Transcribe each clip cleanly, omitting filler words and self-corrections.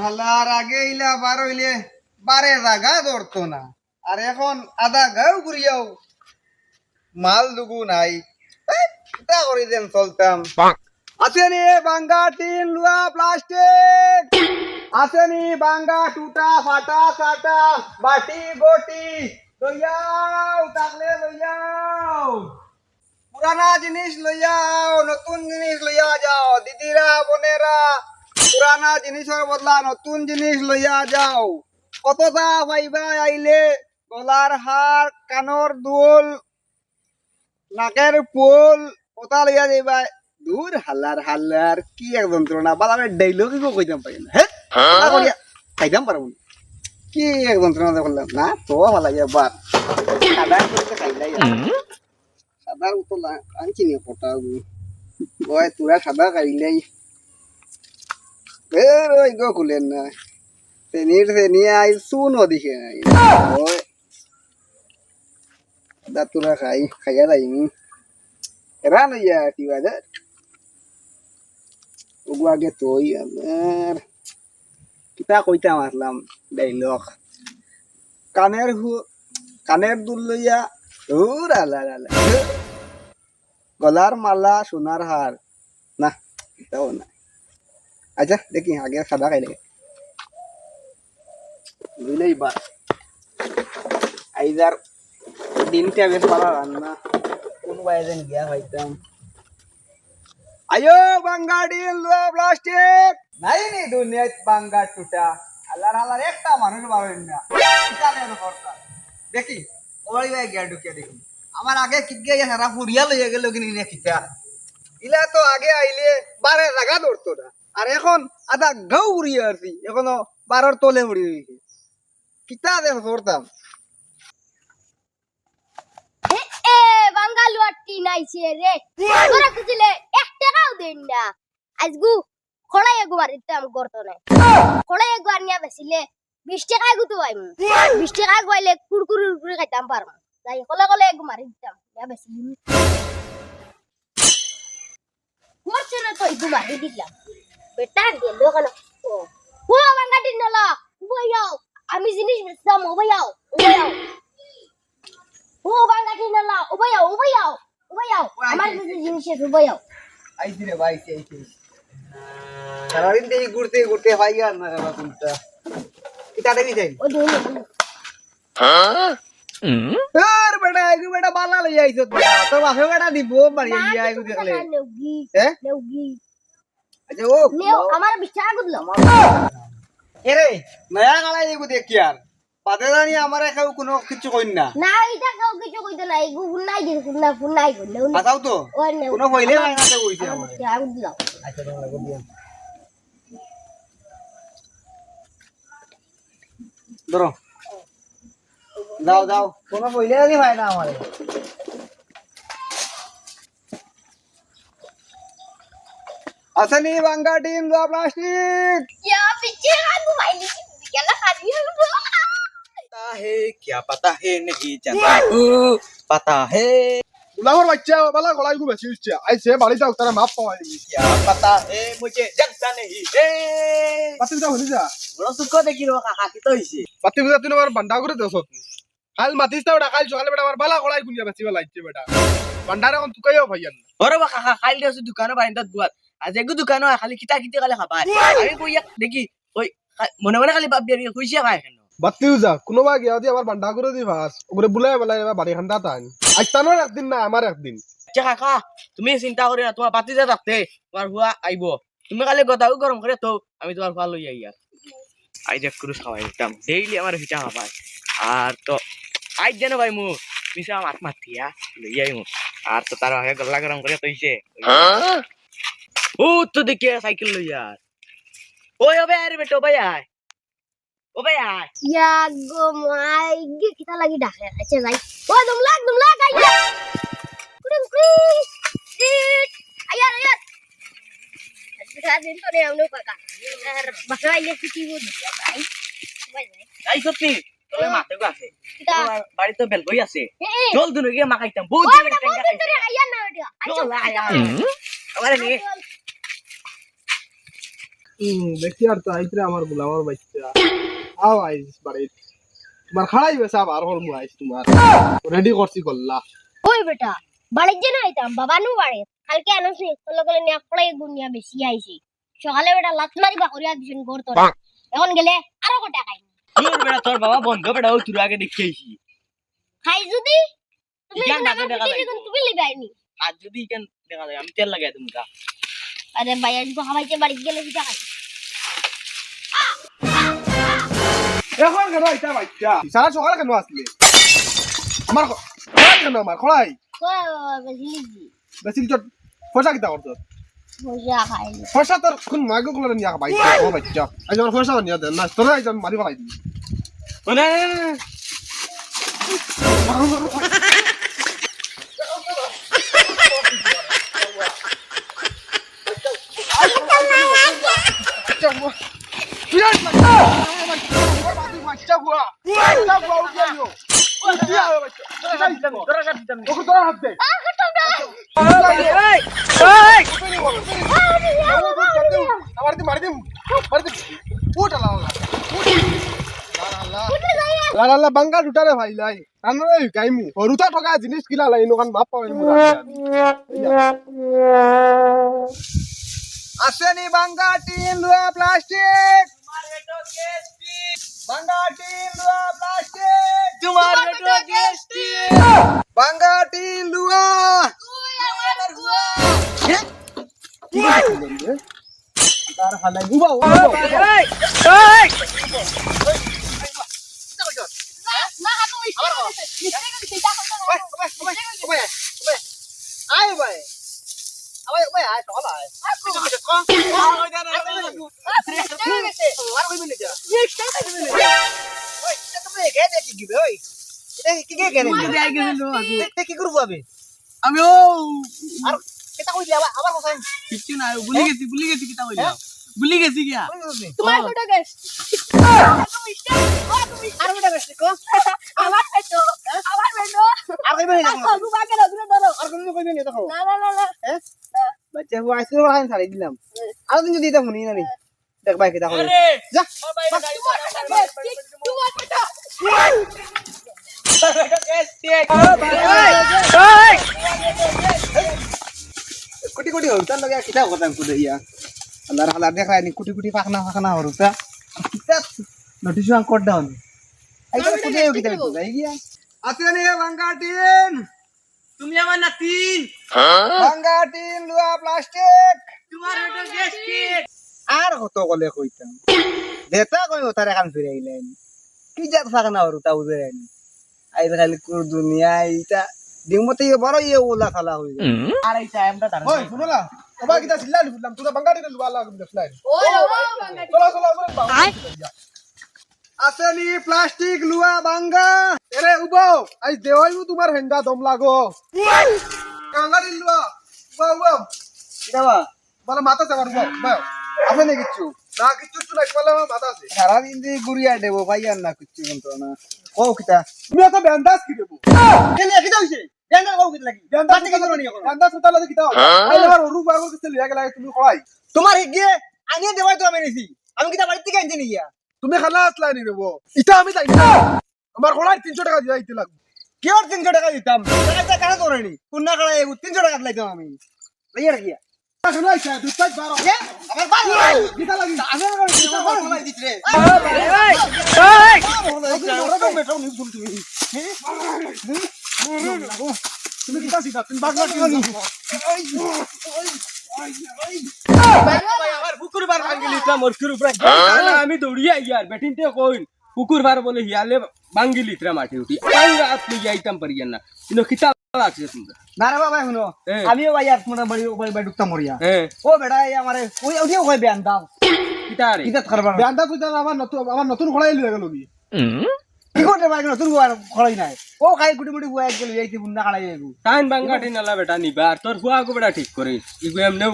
হালার আগে ইলা বার হইলে বারে জাগা ধরতো না, আর এখন আধা গাও ঘুরিয়াও মাল দুগু নাই। এটা করে দেন চলতাম। আসেনি বাঙ্গা টিন লুয়া প্লাস্টিক, আসেনি বাঙ্গা টুটা ফাটা কাটা বাটি গটি লইয়াও, থাকলে লইয়াও। পুরানা জিনিস লইয়াও, নতুন জিনিস লইয়া যাও দিদিরা বোনেরা। পুরানা জিনিসের বদলা নতুন জিনিস লইয়া যাও। কতটা পাইবা আইলে গলার হার, কানর দুল, নাকের ফুল, ওটা লইয়া যাইবা। দূর হাল্লার হাল্লার কি এক যন্ত্রণা, বালামের ডাইলগই কইতাম পারি না। হ্যাঁ করিয়া খাইতাম পারবো না। কি এক যন্ত্রণা করলাম না তো ভালো লাগে। বার সাদা করতে খাইলাই, সাদার মতো আনছি নি ফটা ওই তোরা সাদা খাইলাই। ওই গো খুলেন না তেনির তেনি আই শুনো দিকে নাই ওই দাতুরা খাই খাইয়া যাইনি রান হইয়া কি বাজার ওগু আগে তোই আমার কিতা কইতাম আসলাম ডাইলগ। কানের দুল লইয়া দূর আলা আলা, গলার মালা সোনার হার না এটাও না। আচ্ছা দেখি আগে সাদা খাই লাগে বুঝলেই বা আইজার দিনটা বেশ ভালো রান্না কোন বাইরে গিয়া হইতাম। আয়ো বাঙ্গা ডিল প্লাস্টিক নাই নি দুনিয়াত বাঙ্গা টুটা আল্লাহর আল্লাহর একটা মানুষ পাবেন না। দেখি ওই ভাই গিয়া ঢুকিয়া দেখি আমার আগে কি গিয়া সারা ফুরিয়া লইয়া গেল কিনি না কিতা ইলা তো আগে আইলে বারে জায়গা ধরতো না, আর এখন আধা গাও উড়িয়ে আসি এখনো বারোর তলে উড়িয়ে গেছে। কিতা দেখ ধরতাম এ বাঙ্গালু আটটি নাইছে রে তোরা খুঁজিলে 1 টাকাও দেন না। আজগু খড়াই এগু মারিতাম করতো না, খড়াই এগু আনিয়া বেচিলে 20 টাকা গুতো আইমু, 20 টাকা গইলে কুরকুরি কুরকুরি খাইতাম পারমু। যাই কলে কলে এগু মারি দিতাম ইয়া বেচিলি মরছে না তো এগু মারি দিলাম বেটা গেল কেন। ও বাঙ্গাটি নলা বইয়াও আমি জিনিস বেচতাম ও বইয়াও ও বাঙ্গাটি নলা ও বইয়াও আমার জিনিসের বইয়াও আইছি রে ভাই আইছি সারাদিন থেকে ঘুরতে ঘুরতে হয় আর না রে কোনটা কিতা দেখি যাই ও দিন আর বেটা আইগু বেটা বালা লই আইছো তো বাপে বেটা দিব মারি ইয়া আইগু দেখলে নেউগি হ্যাঁ নেউগি আচ্ছা ও নেও আমার বিচার গুদলো এরে নয়া গালা আইগু দেখ কি আর পাতে জানি আমারে কেউ কোনো কিছু কইন না না এটা কেউ কিছু কইতো না এগু ফুনাই দিন ফুনাই করলে আসাও তো ও নেউ কোনো কইলে না না কইছে আমারে বিচার গুদলো আচ্ছা তোমরা গদিয়া ধরো দাও দাও কোনো কইলে না ভাই না আমারে আসেনি বাঙ্গা টিম দা প্লাস্টিক ইয়া বিচার আগু ভাইলি কেলা খাদি पता है क्या पता है नहीं जानता पता है গুলামের বাচ্চা বালা গলাই গু বেশি হচ্ছে আইছে বাড়ি যাও তারা মাপ পাওয়া যাবে। क्या पता है मुझे जानता नहीं है পাতি যা হলি যা বড় সুখ দেখি रो কাকা কি তো হইছে পাতি বুঝা তুই আমার বান্ডা করে দেছ কাল মাতিস তা ওটা কাল সকালে বেটা আমার বালা গলাই গুনিয়া বেশি বেলা আইছে বেটা বান্ডারে কোন তুকাইও ভাইয়ান ওরে বা কাকা খাইল দেছ দোকানে বাইন্দাত বুয়াত আজ এগু দোকানে খালি কিতা কিতা খালি খাবা আমি কইয়া দেখি ওই মনে মনে খালি বাপ দিয়ে কইছে খায় কেন বাতি যা কোনোবা গিয়া দি আমার বান্ডা করে দি ভাস ওরে বুলাই বেলা এবার বাড়ি খান্ডা তান আজ তানোর একদিন না আমার একদিন আচ্ছা কাকা তুমি চিন্তা করি না তোমার পাতি যা থাকতে তোমার হুয়া আইব তুমি খালি গতাও গরম করে তো আমি তোমার হুয়া লই আই আর আই দেখ ক্রুশ খাওয়াই একদম ডেইলি আমার হিটা খাবাই আর তো আজ জানো ভাই মু মিশা মাত মাতিয়া লই আই মু আর তো তার আগে গল্লা গরম করে তইছে ও তো দেখে সাইকেল লই আর ওই ওবে আরে বেটো ভাই আয় ও ভাই আয় ইয়া গো মাই গে কিতা লাগি ডাকে আচ্ছা যাই ও দুমলা আইয়া কুড়ুম কুড়ি আইয়া আচ্ছা দিন তো আমনো কাকা আর বাকরা ইয়া কিতি বল ভাই ভাই আই সত্যি তোর মাতে গো আছে কিতা বাড়ি তো বেল বই আছে চল দুনো গিয়ে মাখাইতাম বহুত ও দিন বেটা টেঙ্গা বহুত ধরে আইয়া না ওটা চল আয়া আমারে নি দেখি আর তো আইতরে আমার গোলামর বাচ্চা আও আইস বাড়ি তোমার খাড়াই বেসা আর হল মু আইস তোমার রেডি করছি গল্লা ওই বেটা বাড়ির জন্য আইতাম বাবা নু বাড়ি কালকে আনছি কলে নিয়া খড়াই গুনিয়া বেশি আইছি সকালে বেটা লাত মারি বা করিয়া দিছেন করতো এখন গেলে আরো কটা খাই তোর বেটা তোর বাবা বন্ধ বেটা ও তুই আগে দেখিয়েছি খাই যদি তুমি ইকান না নাকে দেখা যায়। তুমি লিবাইনি আর যদি কেন দেখা যায় আমি তেল লাগাই তোমরা আরে ভাই আজ খাওয়াইতে বাড়ি গেলে কি খাই এখন কেন আইতা বাচ্চা সারা সকালে কেন আসলে আমার খড়াই কেন আমার খড়াই বেশি বেশি তো পয়সা কিতা করতো মজা খাই পয়সা তোর কোন মাগো গুলো নিয়া বাইক ও বাচ্চা আজ আমার পয়সা নিয়া দেন না তোরা আইজ মারি ফেলাই দিবি মানে বিরাট বাচ্চা বাচ্চা হুয়া বাচ্চা হুয়া উঠিও উঠিও বাচ্চা তোরা সাথে দিতাম ওকে তোরা হাত দে আমার দি মারি দে উঠ আলা লা লা বাঙ্গা দুটারে ভাই লাই আনরে গাইমু হরুতা ঠকা জিনিস কিলা লাই নকান মাপ পাবেন আসেনি বাঙ্গা টিন লুয়া প্লাস্টিক বাঙ্গা টিন লুয়া প্লাস্টিক তোমার বেটা গেস্টি বাঙ্গা টিন লুয়া তার হালাই উবা এই না হাত ওই মিস্টেক আয় ভাই আয় ভাই আয় চল আয় আর কই মিলে যা ওই তুমি কে দেখি গিবে ওই এটা কি কে কেন কি করব আমি ও আর এটা কই দিবা আবার কোথায় কিছু না ভুলে গেছি কিতা হইলা ভুলে গেছি গিয়া তোমার বেটা গেছ আর বেটা বেশি কো আমার বেটো আর কই মিলে আর বাকে না দূরে ধরো আর কই মিলে দেখো না না না না বাচ্চা হুয়া আইসক্রিম খাইন ছাড়ি দিলাম আর দিন যদি এটা শুনি না নি দেখ ভাই কিতা করে আরে যা তোমার বেটা বেটা গেস্টি কোটি কোটি হরুতার লগে কিতা কথা কুদে ইয়া আল্লাহর হালা দেখায় নি কোটি কোটি ফাকনা হরুতা কিতা নোটিস আং কোড ডাউন আইতা কুদে কিতা কিতা যাই গিয়া আসেনি বাঙ্গা টিন তুমি আমার নাতিন বাঙ্গা টিন লুয়া প্লাস্টিক তোমার বেটা গেস্টি আর কত কলে কইতাম দেতা কই ওতারে কাম ফিরে আইলেন কি জাত ফাকনা হরুতা উদে আইনি আইলে খালি কুর দুনিয়া ইটা ডিমতে বড় ইয়ে ওলা খালা হই আর এই টাইমটা তার ওই শুনো না ওবা কিতা সিল্লা নিলাম তোরা বাঙ্গাটি লুবা লাগম দেখলাই ওই বাঙ্গা চলো চলো আমরা আসেনি প্লাস্টিক লুয়া বাঙ্গা এরে উবো আজ দেওয়াইও তোমার হেঙ্গা দম লাগো বাঙ্গাটি লুবা উবা উবা কিটা বা বলে মাথা চাবার উবা উবা আছে নি কিচ্ছু না কিছু তো নাই বলে আমার মাথা আছে সারাদিন দিয়ে গুড়িয়া দেবো ভাইয়ার না কিচ্ছু কিন্তু না ও কিতা তুমি তো ব্যান্ডাজ কি দেবো কেনে কিতা হইছে জানা কও কিতা লাগি ব্যান্ডাজ বাতি কি করনি এখন ব্যান্ডাজ তো তাহলে কিতা আই আমার রু বাগর কিতে লিয়া গেলা তুমি কই তোমার গিয়ে আনিয়ে দেওয়াই তো আমি নিছি আমি কিতা বাড়ি থেকে আনছি নিয়া তুমি খালা আসলাই নি নেবো ইটা আমি তাই না আমার খোলাই 300 টাকা দিয়া দিতে লাগবে কি আর 300 টাকা দিতাম টাকা কারা তোরেনি কোন না কারা 300 টাকা লাইতাম আমি ভাইয়ার গিয়া শোনা আইছা দুই পাঁচ 12 এ আমার বাল কিতা লাগি আসলে করে কিতা করে দিছ রে তুমি কিতা সিধা তুমি বাগলা কি আমার পুকুর বার ভাঙি লিতাম মরকুর উপরে আমি দৌড়িয়া ইয়ার বেটিনতে কইন পুকুর বার বলে হিয়ালে ভাঙি লিতরা মাটি উঠি আইরা আপনি যাইতাম পারিয়া না কিন্তু কিতা লাগছে তোমরা না রে বাবা শুনো আমিও ভাইয়ার তোমার বাড়ি বাড়ি ঢুকতাম মরিয়া হ্যাঁ ও বেটা এই আমারে ওই ওদিও কই বেন দাও কিতা রে কিতা করবার ব্যান্ডাজ তো আমার নতুন খোলাই লিয়া গেল কি কি করতে পারি নতুন খড়াই নাই ও খাই গুটি মুটি বুয়া গেল এইতে বুন্না খাড়াই যাইবো টাইম বাঙ্গাটি নালা বেটা নিবা আর তোর ফুয়া বেটা ঠিক করে ইগু এমনেও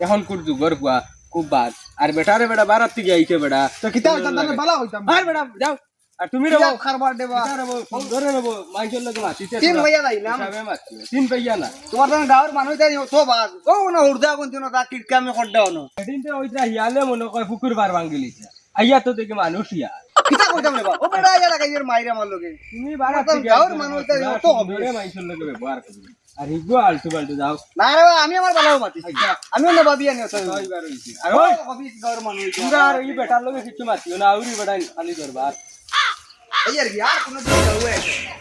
এখন কুর যুগর ফুয়া খুব বাদ আর বেটা রে বেটা বারাত থেকে আইছে বেটা তো কিতা হইতাম না বালা হইতাম আর বেটা যাও আর তুমি কিয়া রেবো খারবার দেবা ধরে নেবো মাইকের লোক মাতিছে তিন ভাইয়া যাইলাম তিন পাইয়া না তোমার তো গাঁৱৰ মানুহ তাই তো বাস ও না উর্দা কোন দিন তা কিটকামি কর দাও না সেদিন তো ওইটা হিয়ালে মনে কয় পুকুর বার ভাঙ্গিলিছে আইয়া তো দেখি মানুষ ইয়া কিতা কইতাম রে বা ও বেটা আইয়া লাগাই এর মাইরা মার লগে তুমি বাড়া তোমার তো গাঁৱৰ মানুহ তাই তো হবে ধরে মাইকের লোক ব্যবহার করবে আর হিগো আলতু বালতু যাও না রে বা, আমি আমার বালাও মাতি আমিও না ভাবি আনি তো ছয়বার হইছে আর ও ওই অফিস গাঁৱৰ মানুহ তোমরা আর এই বেটার লোকে কিছু মাতিও না আউরি বেটা খালি ধরবা এই আর কি আর কোন দিন যাও